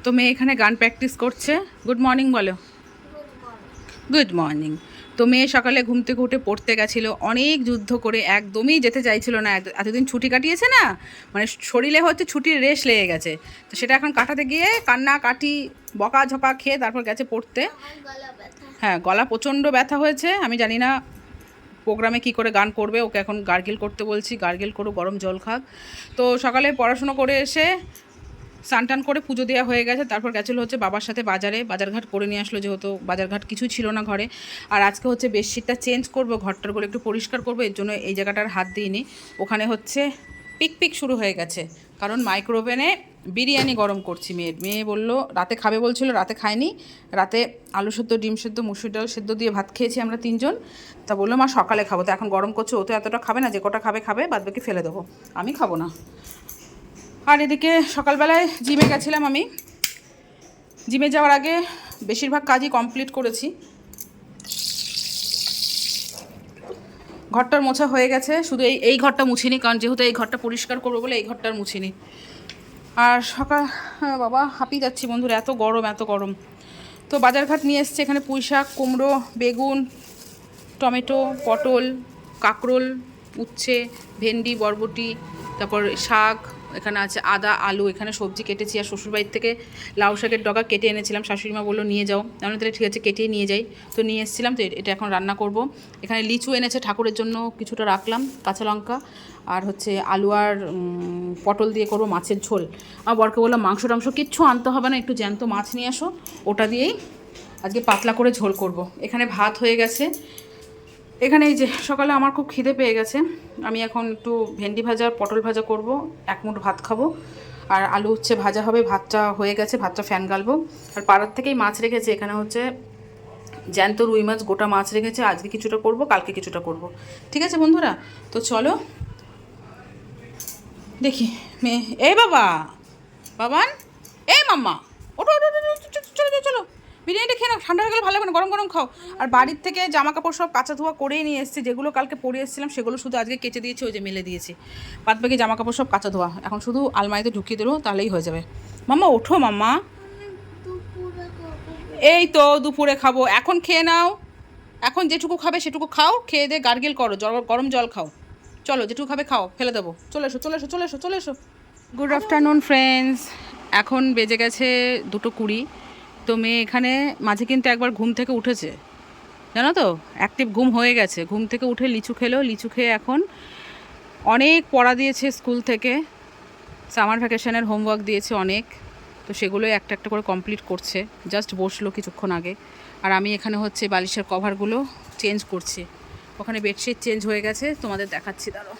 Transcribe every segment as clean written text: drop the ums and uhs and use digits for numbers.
তো মেয়ে এখানে গান প্র্যাকটিস করছে। গুড মর্নিং বলো। Good morning. তো মেয়ে সকালে ঘুম থেকে উঠে পড়তে গেছিলো, অনেক যুদ্ধ করে একদমই যেতে চাইছিল না। এতদিন ছুটি কাটিয়েছে না, মানে শরীরে হচ্ছে ছুটির রেশ লেগে গেছে, তো সেটা এখন কাটাতে গিয়ে কান্না কাটি বকা ঝকা খেয়ে তারপর গেছে পড়তে। হ্যাঁ, গলা প্রচণ্ড ব্যথা হয়েছে। আমি জানি না প্রোগ্রামে কি করে গান করবে, ওকে এখন গার্গেল করতে বলছি, গার্গেল করো, গরম জল খাক। তো সকালে পড়াশুনো করে এসে স্নান করে পুজো দেওয়া হয়ে গেছে, তারপর গেছিলো হচ্ছে বাবার সাথে বাজারে, বাজারঘাট করে নিয়ে আসলো, যেহেতু বাজারঘাট কিছুই ছিল না ঘরে। আর আজকে হচ্ছে বেডশিটটা চেঞ্জ করবো, ঘরটারগুলো একটু পরিষ্কার করবো, এর জন্য এই জায়গাটার হাত দিইনি। ওখানে হচ্ছে পিক শুরু হয়ে গেছে, কারণ মাইক্রোওভেনে বিরিয়ানি গরম করছি। মেয়ে বললো রাতে খাবে, বলছিল রাতে খায়নি। রাতে আলু সেদ্ধ, ডিম সেদ্ধ, মুসুর ডাল সেদ্ধ দিয়ে ভাত খেয়েছি আমরা তিনজন। তা বললো মা সকালে খাবো, তো এখন গরম করছে, ও তো এতটা খাবে না, যে কটা খাবে বাদবাকি ফেলে দেবো, আমি খাবো না। আর এদিকে সকালবেলায় জিমে গেছিলাম আমি। জিমে যাওয়ার আগে বেশিরভাগ কাজই কমপ্লিট করেছি। ঘরটার মোছা হয়ে গেছে, শুধু এই ঘরটা মুছিনি, কারণ যেহেতু এই ঘরটা পরিষ্কার করবো বলে এই ঘরটার মুছিনি। আর বাবা হাঁপিয়ে যাচ্ছি বন্ধুরা, এত গরম। তো বাজারঘাট নিয়ে এসছে, এখানে পুঁই শাক, কুমড়ো, বেগুন, টমেটো, পটল, কাঁকরোল, উচ্ছে, ভেন্ডি, বরবটি, তারপর শাক, এখানে আছে আদা, আলু, এখানে সবজি কেটেছি। আর শ্বশুরবাড়ির থেকে লাউ শাকের ডগা কেটে এনেছিলাম, শাশুড়িমা বললো নিয়ে যাও, আমি তাহলে ঠিক আছে কেটে নিয়ে যাই। তো নিয়ে এসেছিলাম, তো এটা এখন রান্না করব। এখানে লিচু এনেছে ঠাকুরের জন্য, কিছুটা রাখলাম, কাঁচা লঙ্কা, আর হচ্ছে আলু আর পটল দিয়ে করবো মাছের ঝোল। আমার বরকে বললাম মাংস টাংস কিচ্ছু আনতে হবে না, একটু জ্যান্ত মাছ নিয়ে আসো, ওটা দিয়েই আজকে পাতলা করে ঝোল করব। এখানে ভাত হয়ে গেছে। এখানে এই যে সকালে আমার খুব খিদে পেয়ে গেছে, আমি এখন একটু ভেন্ডি ভাজা পটল ভাজা করব, এক মুঠ ভাত খাবো। আর আলু হচ্ছে ভাজা হবে, ভাতটা হয়ে গেছে, ভাতটা ফ্যান গালবো। আর পাড়ার থেকেই মাছ রেখেছে, এখানে হচ্ছে জ্যান্ত রুই মাছ, গোটা মাছ রেখেছে, আজকে কিছুটা করব, কালকে কিছুটা করব। ঠিক আছে বন্ধুরা, তো চলো দেখি। মেয়ে এই বাবান, এই মাম্মা, ওঠো, চলো বিরিয়ানিটা খেয়ে নাও, ঠান্ডা হয়ে গেলে ভালো হবে না, গরম খাও। আর বাড়ির থেকে জামা কাপড় সব কাঁচা ধোয়া করেই নিয়ে এসেছি, যেগুলো কালকে পরে এসেছিলাম সেগুলো শুধু আজকে কেচে দিয়েছি, ওই যে মেলে দিয়েছি। বাদ বাকি জামা কাপড় সব কাঁচা ধোয়া, এখন শুধু আলমারিতে ঢুকিয়ে দেবো, তাহলেই হয়ে যাবে। মাম্মা ওঠো মাম্মা, এই তো দুপুরে খাবো, এখন খেয়ে নাও, এখন যেটুকু খাবে সেটুকু খাও, খেয়ে দিয়ে গার্গেল করো, গরম জল খাও, চলো যেটুকু খাবে খাও, ফেলে দেবো, চলে এসো। গুড আফটারনুন ফ্রেন্ডস, এখন বেজে গেছে 2:20। তো মেয়ে এখানে মাঝে কিন্তু একবার ঘুম থেকে উঠেছে, জানো তো, অ্যাক্টিভ ঘুম হয়ে গেছে। ঘুম থেকে উঠে লিচু খেলো, লিচু খেয়ে এখন অনেক পড়া দিয়েছে স্কুল থেকে, সামার ভ্যাকেশনের হোমওয়ার্ক দিয়েছে অনেক, তো সেগুলোই একটা একটা করে কমপ্লিট করছে। জাস্ট বসলো কিছুক্ষণ আগে। আর আমি এখানে হচ্ছে বালিশের কভারগুলো চেঞ্জ করছি, ওখানে বেডশিট চেঞ্জ হয়ে গেছে, তোমাদের দেখাচ্ছি দাঁড়ো।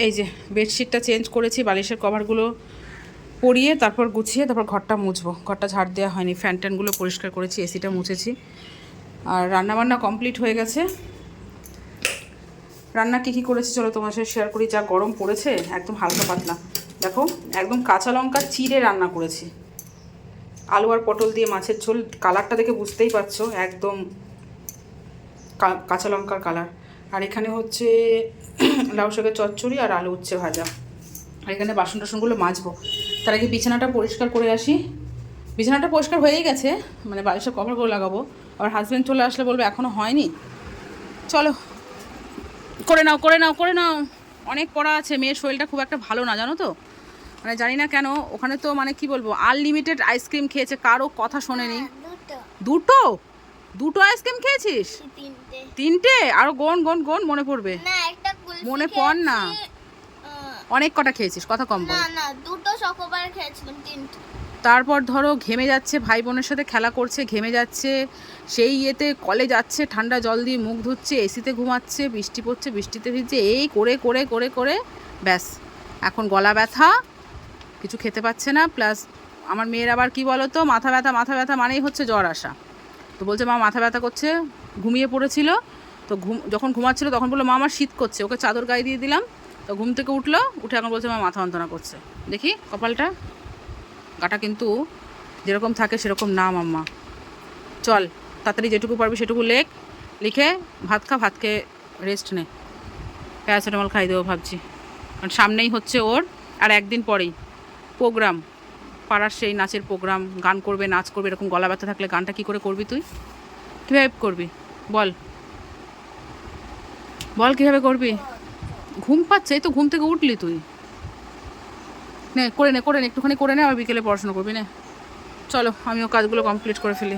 এই যে বেডশিটটা চেঞ্জ করেছি, বালিশের কভারগুলো পরিয়ে তারপর গুছিয়ে তারপর ঘরটা মুছবো। ঘরটা ঝাড় দেওয়া হয়নি, ফ্যান ট্যানগুলো পরিষ্কার করেছি, এসিটা মুছেছি। আর রান্নাবান্না কমপ্লিট হয়ে গেছে। রান্না কী করেছি চলো তোমার সাথে শেয়ার করি। যা গরম পড়েছে, একদম হালকা পাতলা, দেখো একদম কাঁচা লঙ্কা চিড়ে রান্না করেছি, আলু আর পটল দিয়ে মাছের ঝোল। কালারটা দেখে বুঝতেই পারছো, একদম কাঁচা লঙ্কার কালার। আর এখানে হচ্ছে লাউ শাকের চচ্চড়ি আর আলু উচ্ছে ভাজা। আর এখানে বাসন টাসনগুলো মাজবো, তার আগে বিছানাটা পরিষ্কার করে আসি। বিছানাটা পরিষ্কার হয়েই গেছে, মানে বালিশের কভারগুলো লাগাবো। আবার হাজব্যান্ড চলে আসলে বলবে এখনও হয়নি। চলো করে নাও, অনেক পড়া আছে। মেয়ের শরীরটা খুব একটা ভালো না, জানো তো, মানে জানি না কেন। ওখানে তো মানে কি বলবো, আনলিমিটেড আইসক্রিম খেয়েছে, কারো কথা শোনেনি। দুটো আইসক্রিম খেয়েছিস? তিনটে? আরো গোন মনে পড়বে, মনে পড় না। অনেক কটা খেয়েছিস, কথা কম বল। না দুটো চকোবার খেয়েছিলাম, তিনটে। তারপর ধরো ঘেমে যাচ্ছে, ভাই বোনের সাথে খেলা করছে, ঘেমে যাচ্ছে, সেই ইয়েতে কলে যাচ্ছে, ঠান্ডা জল দিয়ে মুখ ধুচ্ছে, এসিতে ঘুমাচ্ছে, বৃষ্টি পড়ছে, বৃষ্টিতে ভিজছে, এই করে ব্যাস এখন গলা ব্যথা, কিছু খেতে পাচ্ছে না। প্লাস আমার মেয়ের আবার কি বলো তো, মাথা ব্যথা মানেই হচ্ছে জ্বর আসা। তো বলছে মা মাথা ব্যথা করছে, ঘুমিয়ে পড়েছিল। তো যখন ঘুমাচ্ছিল তখন বললো মা আমার শীত করছে, ওকে চাদর গায়ে দিয়ে দিলাম। তো ঘুম থেকে উঠে এখন বলছে মা মাথা যন্ত্রণা করছে। দেখি কপালটা, গাটা কিন্তু যেরকম থাকে সেরকম না মাম্মা। চল তাড়াতাড়ি যেটুকু পারবি সেটুকু লিখে ভাত খেয়ে রেস্ট নে। প্যারাসিটামল খাই দেবো ভাবছি, কারণ সামনেই হচ্ছে ওর আর একদিন পরেই প্রোগ্রাম, পাড়ার সেই নাচের প্রোগ্রাম, গান করবে, নাচ করবে। এরকম গলা ব্যথা থাকলে গানটা কী করে করবি তুই? কীভাবে করবি বল, বল কীভাবে করবি? ঘুম পাচ্ছে, এই তো ঘুম থেকে উঠলি তুই। নে করে নে, করে নে, একটুখানি করে নে, আবার বিকেলে পড়াশোনা করবি। না চলো আমিও কাজগুলো কমপ্লিট করে ফেলি।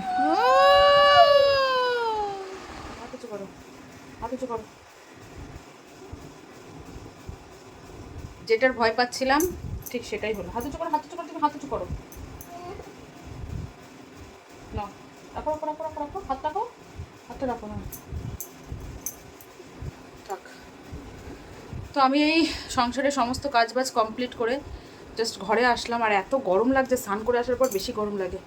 হাত উঁচু করো, হাত উঁচু করো। যেটার ভয় পাচ্ছিলাম ঠিক সেটাই হলো। হাত উঁচু করো, হাত উঁচু করো, তুমি হাত উঁচু করো। না রাখো রাখো রাখো রাখো রাখো, হাত রাখো, হাতটা রাখো না। থাক। তো আমি এই সংসারের সমস্ত কাজবাজ কমপ্লিট করে জাস্ট ঘরে আসলাম, আর এত গরম লাগছে, স্নান করে আসার পর বেশি গরম লাগে।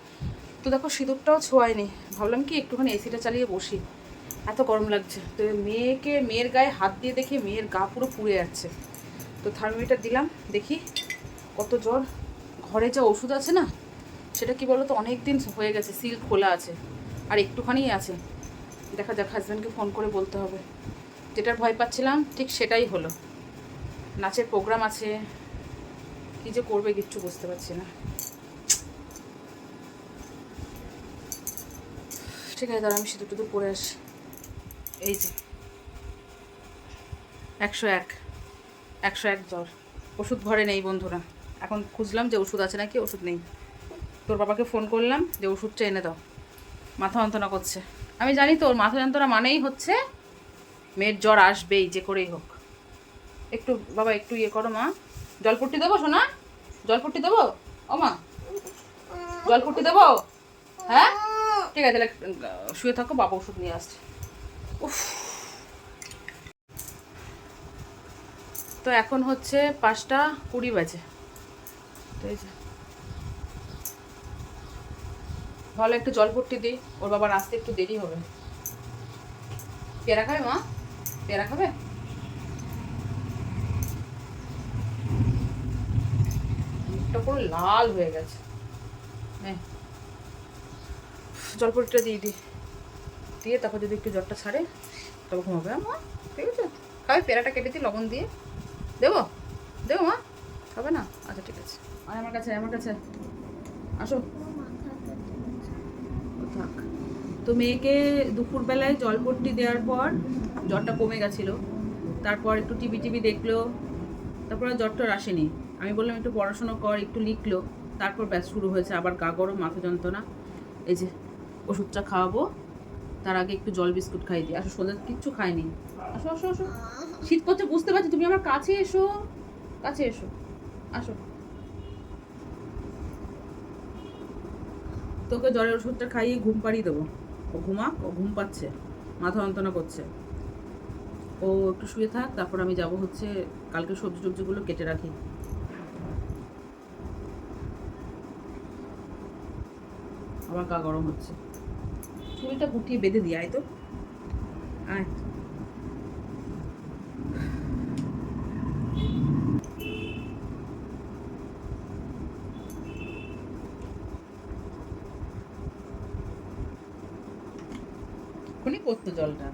তো দেখো সিঁদুরটাও ছোঁয়ায়নি, ভাবলাম কি একটুখানি এসিটা চালিয়ে বসি, এত গরম লাগছে। তো মেয়ের গায়ে হাত দিয়ে দেখি মেয়ের গা পুরো পুড়ে যাচ্ছে। তো থার্মোমিটার দিলাম, দেখি কত জ্বর। ঘরে যা ওষুধ আছে না, সেটা কি বলো তো, অনেক দিন হয়ে গেছে, সিল খোলা আছে, আর একটুখানিই আছে। দেখা যাক, হাজব্যান্ডকে ফোন করে বলতে হবে। যেটার ভয় পাচ্ছিলাম ঠিক সেটাই হলো। নাচের প্রোগ্রাম আছে, কী যে করবে কিচ্ছু বুঝতে পারছি না। ঠিক আছে, দাঁড়া আমি সিঁদুর টুদুর পরে আসি। এই যে 101, 101 জ্বর। ওষুধ ঘরে নেই বন্ধুরা। এখন খুঁজলাম যে ওষুধ আছে নাকি, ওষুধ নেই। তোর বাবাকে ফোন করলাম যে ওষুধটা এনে দাও, মাথা যন্ত্রণা করছে। আমি জানি তোর মাথা যন্ত্রণা মানেই হচ্ছে মেয়ের জ্বর আসবেই, যে করেই হোক। একটু বাবা একটু ইয়ে করো মা, জলপট্টি দেবো সোনা, জলপট্টি দেবো? ও মা জলপট্টি দেবো? হ্যাঁ ঠিক আছে, তাহলে শুয়ে থাকো, বাবা ওষুধ নিয়ে আসছে। উফ। তো এখন হচ্ছে 5:20 বাজে। তো এই যে ভালো একটু জলপট্টি দিই, ওর বাবার আসতে একটু দেরি হবে। পেয়ারা খাবে মা? পেয়ারা খাবে? মুখটা পুরো লাল হয়ে গেছে। জলপট্টিটা দিয়ে দিই, দিয়ে তারপর যদি একটু জ্বরটা ছাড়ে তবে ঘুমাবে। মা ঠিক আছে, খাবে? পেয়ারাটা কেটে দিই লবণ দিয়ে, দেবো? দেবো মা? খাবে না? আচ্ছা ঠিক আছে, আর আমার কাছে, আমার কাছে আসো। থাক। তো মেয়েকে দুপুরবেলায় জলপট্টি দেওয়ার পর জ্বরটা কমে গেছিলো। তারপর একটু টিভি দেখলো, তারপর আর জ্বরটা আসেনি। আমি বললাম একটু পড়াশোনা কর, একটু লিখলো। তারপর ব্যাস শুরু হয়েছে আবার গা গরম, মাথা যন্ত্রণা। এই যে ওষুধটা খাওয়াবো, তার আগে একটু জল বিস্কুট খাই দিই। আসো, সোজা কিচ্ছু খাইনি। আসো আসো আসো, শীত করছে বুঝতে পারছি, তুমি আমার কাছে এসো, কাছে এসো, আসো। তোকে জ্বরের ওষুধটা খাইয়ে ঘুম পাড়িয়ে দেবো। ও ঘুমাক, ও ঘুম পাচ্ছে, মাথা যন্ত্রণা করছে। ও একটু শুয়ে থাক, তারপর আমি যাব হচ্ছে কালকে সবজি টবজিগুলো কেটে রাখি। আমার গা গরম হচ্ছে, চুলটা গুটিয়ে বেঁধে দিয়ে আয় তো, আয়। এখনই করতো জলটা।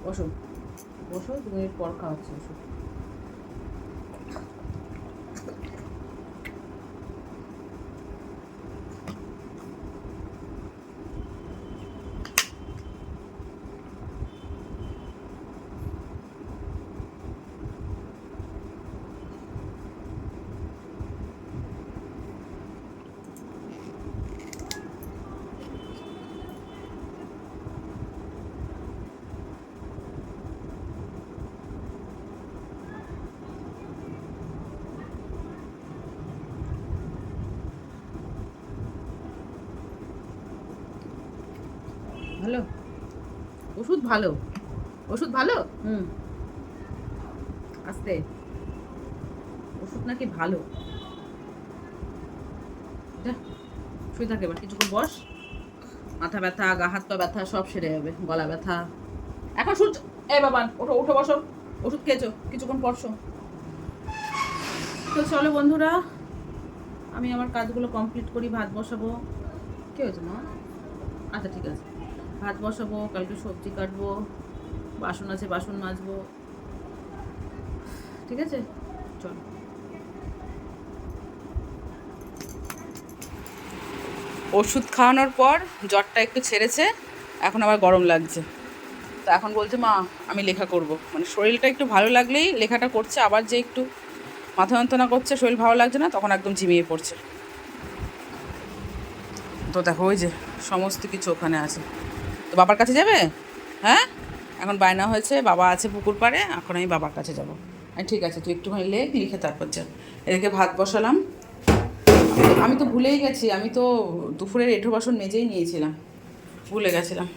বসো বসো, 2 মিনিট পর খাওয়াচ্ছি ওষুধ। ভালো ওষুধ, ভালো ওষুধ, ভালো। আস্তে, ওষুধ নাকি ভালো। যা শুয়ে থাকে, এবার কিছুক্ষণ বস, মাথা ব্যথা, গা হাত পা ব্যথা সব সেরে যাবে, গলা ব্যথা। এখন সূর্য, এ বাবা ওঠো, উঠো বসো, ওষুধ খেয়েছো, কিছুক্ষণ পরশো। তো চলো বন্ধুরা, আমি আমার কাজগুলো কমপ্লিট করি, ভাত বসাবো। কি হয়েছে মা? আচ্ছা ঠিক আছে, ভাত বসাবো, কালকে সবজি কাটবো, বাসন আছে বাসন মাজবো। ঠিক আছে, চল। ওষুধ খাওয়ানোর পর জ্বরটা একটু ছেড়েছে, এখন আবার গরম লাগছে। তো এখন বলছে মা আমি লেখা করব, মানে শরীরটা একটু ভালো লাগলেই লেখাটা করছে, আবার যে একটু মাথা যন্ত্রণা করছে, শরীর ভালো লাগছে না, তখন একদম ঝিমিয়ে পড়ছে। তো দেখো ওই যে সমস্ত কিছু ওখানে আছে। তো বাবার কাছে যাবে? হ্যাঁ, এখন বায়না হয়েছে, বাবা আছে পুকুর পাড়ে, এখন আমি বাবার কাছে যাবো। ঠিক আছে, তুই একটুখানি লিখে তারপর যা। এদিকে ভাত বসালাম। আমি তো ভুলেই গেছি, আমি তো দুপুরের এঁঠো বাসন মেজেই নিয়েছিলাম, ভুলে গেছিলাম।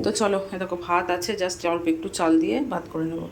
তো চলো, এ দেখো ভাত আছে, জাস্ট অল্প একটু চাল দিয়ে ভাত করে নেবো।